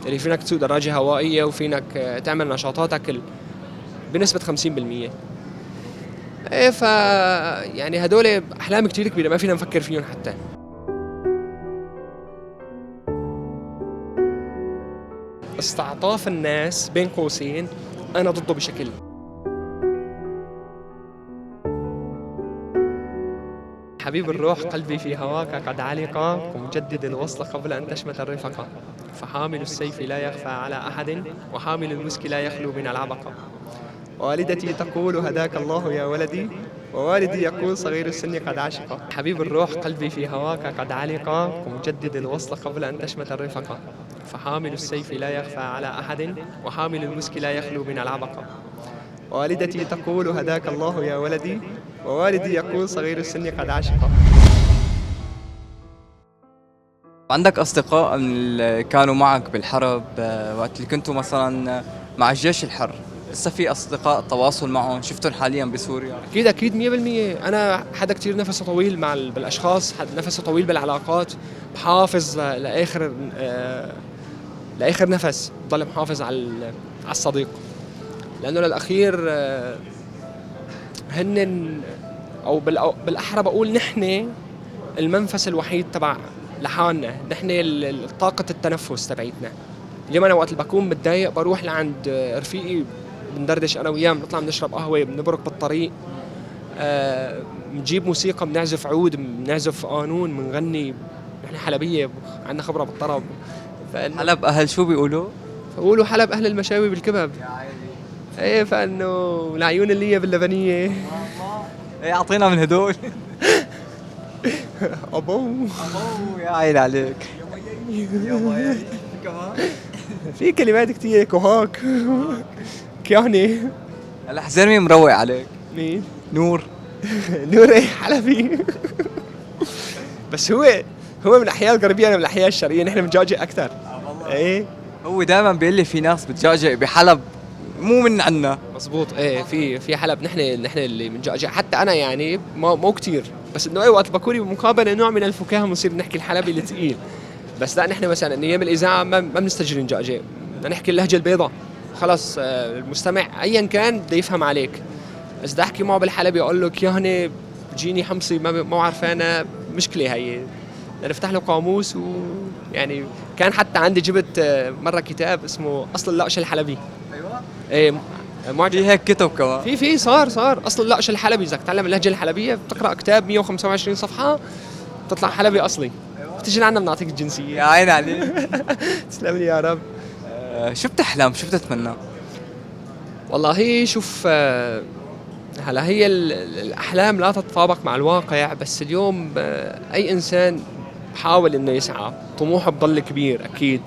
اللي فينك تسوق دراجة هوائية وفينك تعمل نشاطاتك بنسبة 50%. ايه يعني هدول احلام كتير كبيرة ما فينا نفكر فيهم حتى. استعطاف الناس بين قوسين انا ضده بشكل. حبيب الروح قلبي في هواك قد علق، ومجدد الوصل قبل أن تشمت الرفقة، فحامل السيف لا يخفى على أحد، وحامل المسك لا يخلو من العبقة. والدتي تقول هداك الله يا ولدي، ووالدي يقول صغير السن قد عشق. حبيب الروح قلبي في هواك قد علق، ومجدد الوصل قبل أن تشمت الرفقة، فحامل السيف لا يخفى على أحد، وحامل المسك لا يخلو من العبقة. والدتي تقول هداك الله يا ولدي، ووالدي يقول صغير السن قد عشق. عندك أصدقاء اللي كانوا معك بالحرب وقت اللي كنتوا مثلا مع الجيش الحر، لسه في أصدقاء تواصل معهم شفتهم حاليا بسوريا؟ أكيد 100%. أنا حدا كتير نفسه طويل بالأشخاص، حدا نفسه طويل بالعلاقات، بحافظ لآخر نفس، بضل محافظ على الصديق، لأنه للأخير هن أو بالأحرى بقول نحن المنفس الوحيد تبع لحالنا، نحن طاقة التنفس تبعيتنا. اليوم أنا وقت اللي بكون متضايق بروح لعند رفيقي، بندردش أنا وياه، بنطلع بنشرب قهوة، بنبرك بالطريق، بنجيب موسيقى، بنعزف عود، بنعزف قانون، بنغني. نحن حلبية، عندنا خبرة بالطرب. حلب أهل شو بيقولوا؟ بقولوا حلب أهل المشاوي بالكباب. ايه فانه العيون اللي هي باللبنيه. ايه اعطينا من هدول. ابو يا عيني عليك. يا كمان في كلمات كتير كهاك كياني. الحزيرمي مروق عليك. مين؟ نور. نور ايه حلبي. بس هو من الاحياء الغربيه، انا من الاحياء الشرقيه، نحن بنجاجئ اكثر. ايه هو دائما بيقول لي في ناس بتجاجئ بحلب مو من عنا. مزبوط. ايه في حلب نحن اللي بنجاجئ، حتى انا يعني مو كتير، بس انه اي وقت بكوني بمقابله نوع من الفكاهه بنصير نحكي الحلبي الثقيل. بس لا، نحن مثلا ايام الاذاعه ما بنستجري نجاجئ، بدنا نحكي اللهجه البيضاء. خلص المستمع ايا كان بده يفهم عليك. بس بدي احكي معه بالحلبي اقول له كيهني بتجيني حمصي ما عارفانا، مشكله هي. بدنا نفتح له قاموس. ويعني كان حتى عندي جبت مره كتاب اسمه اصل اللقش الحلبي. ايوه ايه في هيك كتب كمان. في صار اصل اللقش الحلبي. اذا تتعلم اللهجه الحلبيه بتقرا كتاب 125 صفحه تطلع حلبي اصلي. بتيجي لعنا بنعطيك الجنسيه. يا عيني عليك. تسلم لي يا رب. شو بتحلم، شو بتتمنى؟ والله شوف، هلا هي الاحلام لا تتطابق مع الواقع، بس اليوم اي انسان بحاول انه يسعى، طموحه بضل كبير اكيد.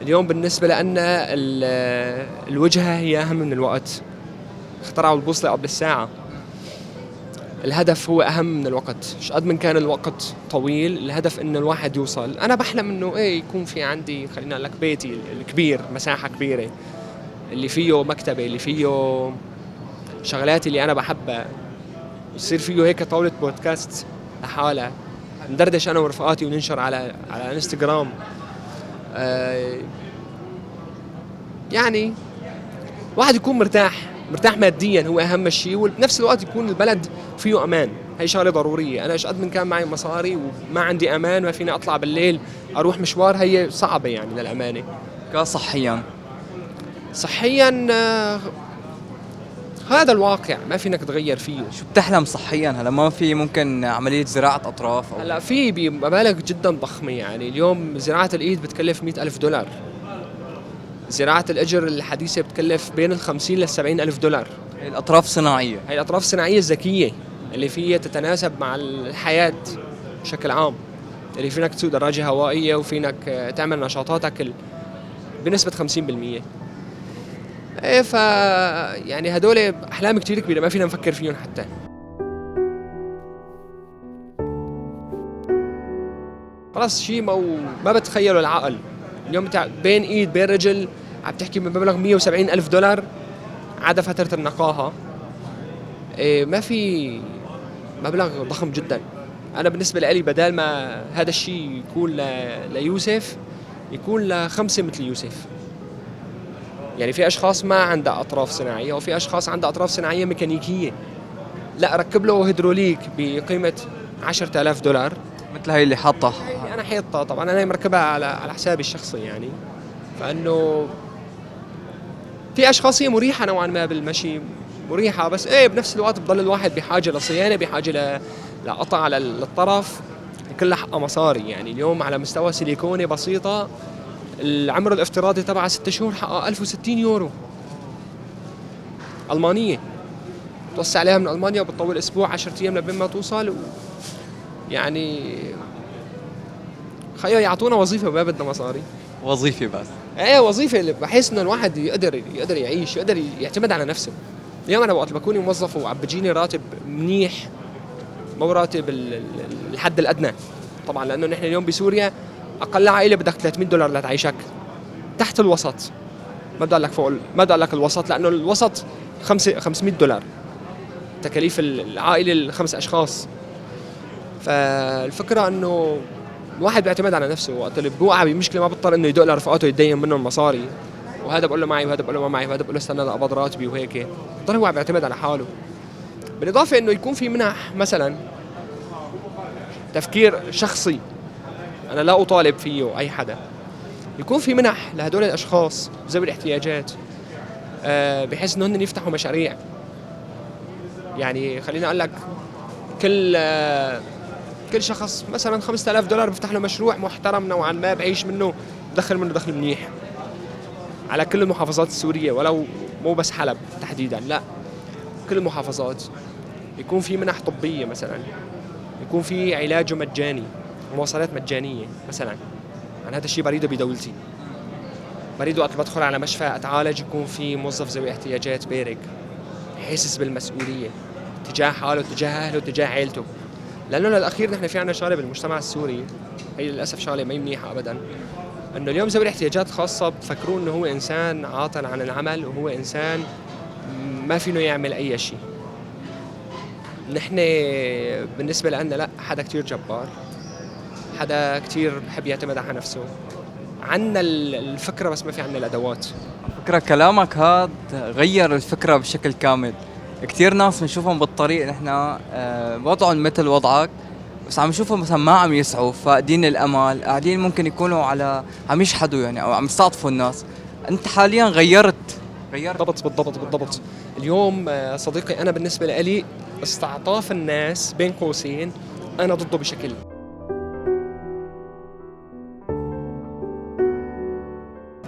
اليوم بالنسبه لنا الوجهه هي اهم من الوقت. اخترعوا البوصله قبل الساعه. الهدف هو اهم من الوقت. مش قد من كان الوقت طويل، الهدف انه الواحد يوصل. انا بحلم انه يكون في عندي، خلينا نقول لك، بيتي الكبير، مساحه كبيره اللي فيه مكتبه، اللي فيه شغلاتي اللي انا بحبها، يصير فيه هيك طاوله بودكاست لحالها، ندردش انا ورفقاتي وننشر على انستغرام. يعني واحد يكون مرتاح ماديا، هو اهم شيء، وبنفس الوقت يكون البلد فيه امان. هي شغله ضروريه. انا ايش قد من كان معي مصاري وما عندي امان، ما فيني اطلع بالليل اروح مشوار، هي صعبه يعني للامانه. كصحيا هذا الواقع ما فينك تغير فيه. شو بتحلم صحيا؟ هلا ما في ممكن عمليه زراعه اطراف هلا في بمبالغ جدا ضخمه. يعني اليوم زراعه الايد بتكلف $100,000. زراعة الإجر الحديثة بتكلف بين $50,000 ل $70,000. هي الأطراف صناعية. هي الأطراف الصناعية الذكية اللي فيها تتناسب مع الحياة بشكل عام، اللي فينك تسوق دراجة هوائية وفينك تعمل نشاطاتك بنسبة 50%. ايه يعني هدول أحلام كتير كبيرة ما فينا نفكر فيهم حتى. خلاص شيء ما بتخيله العقل. اليوم بين ايد بين رجل عم تحكي بمبلغ $170,000 عدا فترة النقاهة. ما في مبلغ ضخم جدا. انا بالنسبة لي بدال ما هذا الشيء يكون ليوسف، يكون لخمسة مثل يوسف. يعني في أشخاص ما عندها أطراف صناعية، وفي أشخاص عندها أطراف صناعية ميكانيكية، لا ركب له هيدروليك بقيمة $10,000. مثل هاي اللي حاطها. يعني أنا حيطها طبعا، أنا مركبها على حسابي الشخصي يعني. فإنه في أشخاص هي مريحة نوعا ما بالمشي، مريحة، بس إيه بنفس الوقت بضل الواحد بحاجة لصيانة، بحاجة لقطع على الطرف، كلها حقها مصاري. يعني اليوم على مستوى سيليكونة بسيطة العمر الافتراضي تبعها 6 شهور حقها €1060 ألمانية، توسع عليها من ألمانيا وبتطول أسبوع 10 أيام لبين ما توصل. يعني خيو يعطونا وظيفة ما بدنا مصاري. وظيفة بس. ايه وظيفة اللي بحس انه الواحد يقدر يعيش، يقدر يعتمد على نفسه. اليوم انا وقت بكون موظف وعم بيجيني راتب منيح، مو راتب الحد الادنى طبعا، لانه نحن اليوم بسوريا اقل عائلة بدك $300 لتعيشك، تحت الوسط، ما بدي اقول لك فوق، ما بدي اقول لك الوسط، لانه الوسط $500 تكاليف العائلة ال5 أشخاص. فالفكرة انه الواحد بيعتمد على نفسه، وقت اللي بوقع بمشكله ما بيضطر انه يدق لرفقاته يتدين منهم مصاري، وهذا بقول له معي وهذا بقول له ما معي وهذا بقول له استنى اقبض راتبي وهيك، بضل هو بيعتمد على حاله. بالاضافه انه يكون في منح، مثلا تفكير شخصي انا لا اطالب فيه اي حدا، يكون في منح لهدول الاشخاص ذوي الاحتياجات، بحيث انهم يفتحوا مشاريع. يعني خليني اقول لك، كل شخص مثلا $5,000 بيفتح له مشروع محترم نوعا ما، بعيش منه، بدخل منه دخل منيح على كل المحافظات السورية، ولو مو بس حلب تحديدا، لا كل المحافظات. يكون في منح طبية مثلا، يكون في علاج مجاني، مواصلات مجانية مثلا. أنا هذا الشيء بريده بدولتي، بريد وقت بدخل على مشفى أتعالج يكون في موظف ذوي احتياجات بارك، حاسس بالمسؤولية تجاه حاله، تجاه أهله، تجاه عائلته. لأنه للأخير نحن في عنا شغلة بالمجتمع السوري، هي للأسف شغلة ما منيحة أبدا، أنه اليوم ذوي الاحتياجات خاصة بفكروا أنه هو إنسان عاطل عن العمل، وهو إنسان ما فينه يعمل أي شيء. نحن بالنسبة لنا لا، حدا كتير جبار، حدا كتير بحب يعتمد على نفسه، عنا الفكرة بس ما في عنا الأدوات. فكرة كلامك هذا غير الفكرة بشكل كامل. كتير ناس بنشوفهم بالطريق نحن وضعهم مثل وضعك، بس عم نشوفهم مثلا ما عم يسعوا، فاقدين الامل، قاعدين ممكن يكونوا عم يشحدوا يعني، او عم يستعطفوا الناس. انت حاليا غيرت. بالضبط. اليوم صديقي انا بالنسبة لي استعطاف الناس بين قوسين انا ضده بشكل.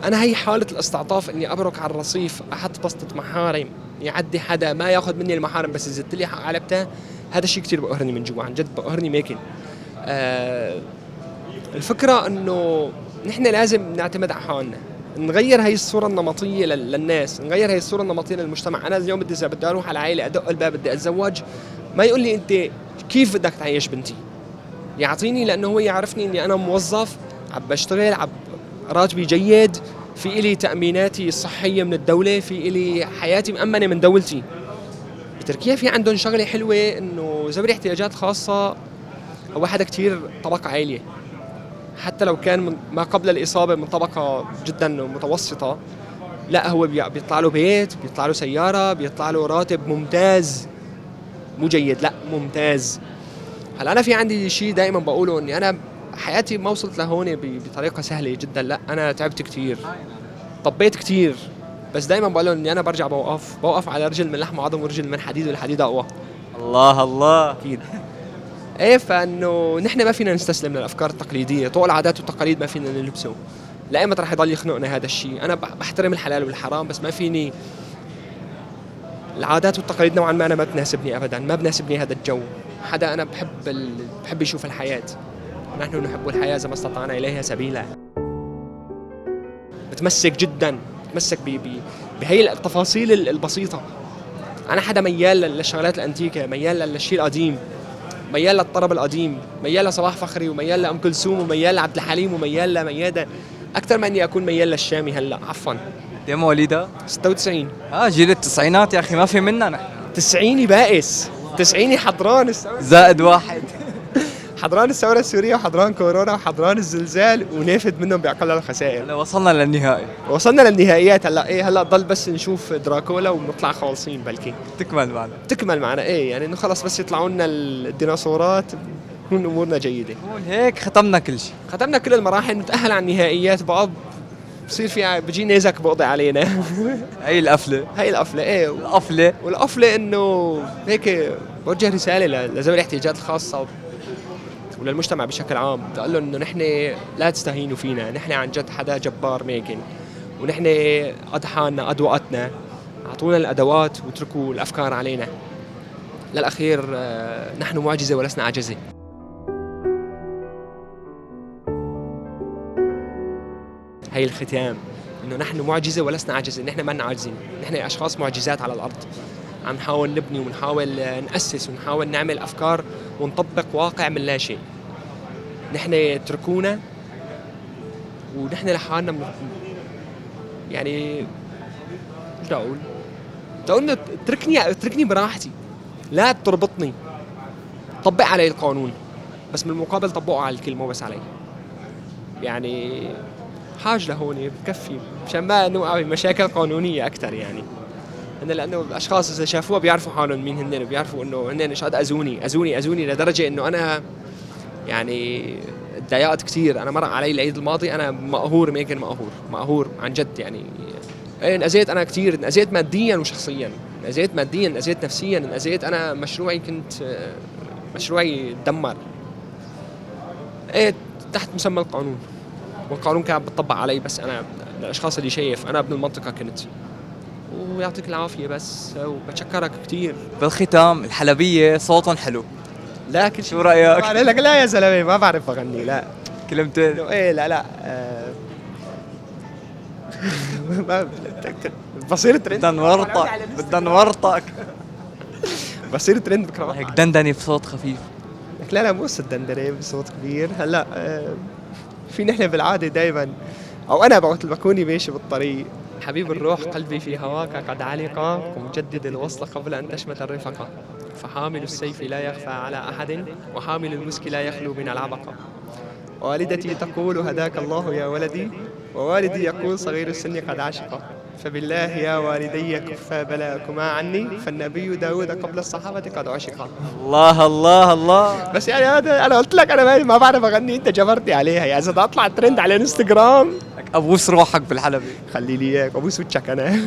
انا هي حالة الاستعطاف، اني ابرك على الرصيف، احط بسطة محارم، يعدي حدا ما ياخذ مني المحارم بس يزت لي حق علبته، هذا الشيء كتير بقهرني من جوا، عن جد بقهرني ماكن. الفكرة انه نحن لازم نعتمد على حالنا، نغير هاي الصورة النمطية للناس، نغير هاي الصورة النمطية للمجتمع. انا اليوم بدي اروح على عائلة، ادق الباب، بدي اتزوج، ما يقول لي انت كيف بدك تعيش بنتي، يعطيني، لانه هو يعرفني اني انا موظف، عم بشتغل، راتبي جيد، في إلي تأميناتي الصحية من الدولة، في إلي حياتي مأمنة من دولتي. بتركيا في عندهم شغلة حلوة، إنه ذوي الاحتياجات خاصة هو حدا كتير طبقة عالية، حتى لو كان ما قبل الإصابة من طبقة جدا متوسطة، لا هو بيطلع له بيت، بيطلع له سيارة، بيطلع له راتب ممتاز، مو جيد، لا ممتاز. هلا أنا في عندي شيء دائما بقوله، إني أنا حياتي ما وصلت لهون بطريقة سهلة جدا، لا أنا تعبت كتير، طبيت كتير، بس دائما بقول لهم إني أنا برجع بوقف على رجل من لحم وعظم ورجل من حديد، والحديد أقوى. الله أكيد. إيه، فإنه نحن ما فينا نستسلم للأفكار التقليدية، طوق العادات والتقاليد ما فينا نلبسه، لا إما رح يضل يخنقنا هذا الشيء. أنا بحترم الحلال والحرام، بس ما فيني العادات والتقاليد نوعا ما أنا ما بتناسبني أبدا، ما بناسبني هذا الجو. حدا أنا بحب يشوف الحياة، نحن نحب الحياة إذا ما استطعنا إليها سبيلا. بتمسك جدا، بتمسك بهي التفاصيل البسيطة. أنا حدا ميال للشغلات الأنتيكة، ميال للشيء القديم، ميال للطرب القديم، ميال لصباح فخري، وميال لأم كلثوم، وميال لعبد الحليم، وميال لميادة، أكثر من إني أكون ميال للشامي. هلا عفوا دي مواليدها 96. جيل التسعينات يا أخي، ما في منا نحن. 90 بائس، 90 حضران زائد واحد. حضران الثوره السوريه وحضران كورونا وحضران الزلزال ونافد منهم باقل الخسائر. هلا وصلنا للنهائي. وصلنا للنهائيات هلا. ايه هلا ضل بس نشوف دراكولا ونطلع خالصين بلكي. تكمل معنا ايه يعني انه خلص بس يطلعوا لنا الديناصورات تكون امورنا جيده. هون هيك ختمنا كل شيء. ختمنا كل المراحل، نتاهل على النهائيات بقى بصير في بيجي نيزك بقضي علينا. هي القفله ايه والقفله انه هيك بوجه رساله لذوي الاحتياجات الخاصه وللمجتمع بشكل عام، بقول لهم انه نحن لا تستهينوا فينا، نحن عن جد حدا جبار ميكن، ونحن قد حالنا قد وقتنا، اعطونا الادوات واتركوا الافكار علينا. للاخير نحن معجزه ولسنا عجزه. هي الختام، انه نحن معجزه ولسنا عجزه، نحن ما عاجزين، نحن اشخاص معجزات على الارض، عم نحاول نبني ونحاول نأسس ونحاول نعمل افكار ونطبق واقع من لا شيء. نحن اتركونا ونحن لحالنا يعني ايش بدي اقول؟ بدي اقول اتركني براحتي، لا تربطني، طبق علي القانون بس من المقابل طبقه على الكل مو بس علي. يعني حاج لهون بكفي مشان ما نوقع بمشاكل قانونيه اكثر. يعني لانه الاشخاص اذا شافوها بيعرفوا حالهم مين هن، وبيعرفوا انه هن ايش قد اذوني لدرجه انه انا يعني تضايقت كثير. انا مرق علي العيد الماضي انا مقهور مقهور عن جد. يعني انأذيت انا كثير، انأذيت ماديا وشخصيا، انأذيت نفسيا، انأذيت. انا مشروعي تدمر تحت مسمى القانون، والقانون كان بتطبق علي بس انا الاشخاص اللي شايف انا ابن المنطقه كنت. ويعطيك العافيه بس وبتشكرك كثير. بالختام الحلبيه صوتهم حلو، لكن شو رايك؟ لك لا يا زلمه ما بعرف اغني. لا كلمتين ايه لا بصير ترند. بدنا نورطك بصير ترند بكره هيك دندني بصوت خفيف. لك لا مو الدندنه بصوت كبير. هلا في نحن بالعاده دائما او انا بوقت بكوني ماشي بالطريق، حبيب الروح قلبي في هواك قد علق، ومجدد الوصل قبل ان تشمت الرفقه، فحامل السيف لا يخفى على احد، وحامل المسك لا يخلو من العبقه. والدتي تقول هداك الله يا ولدي، ووالدي يقول صغير السن قد عشق، فبالله يا والدي كفا بلاءكما عني، فالنبي داود قبل الصحابة قد عشق. الله بس يعني هذا أنا قلت لك أنا ما بعرف أغني، أنت جبرتني عليها. يعني إذا أطلع ترند على الانستغرام أبوس روحك بالحلبي. خلي لي إياك أبوس وجهك أنا.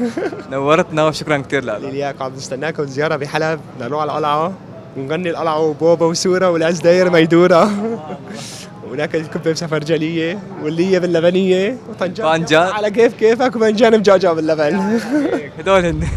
نورتنا وشكرا كثير لك. خلي لي إياك، عم نستناكم زيارة بحلب، نروح على القلعة ونغني القلعة وبوبا وسورة والأزداير ميدورة. وناكل كبه بسفرجليه والليه باللبنيه وطنجان على كيفك وبنجان مجعجع باللبن. هدول هن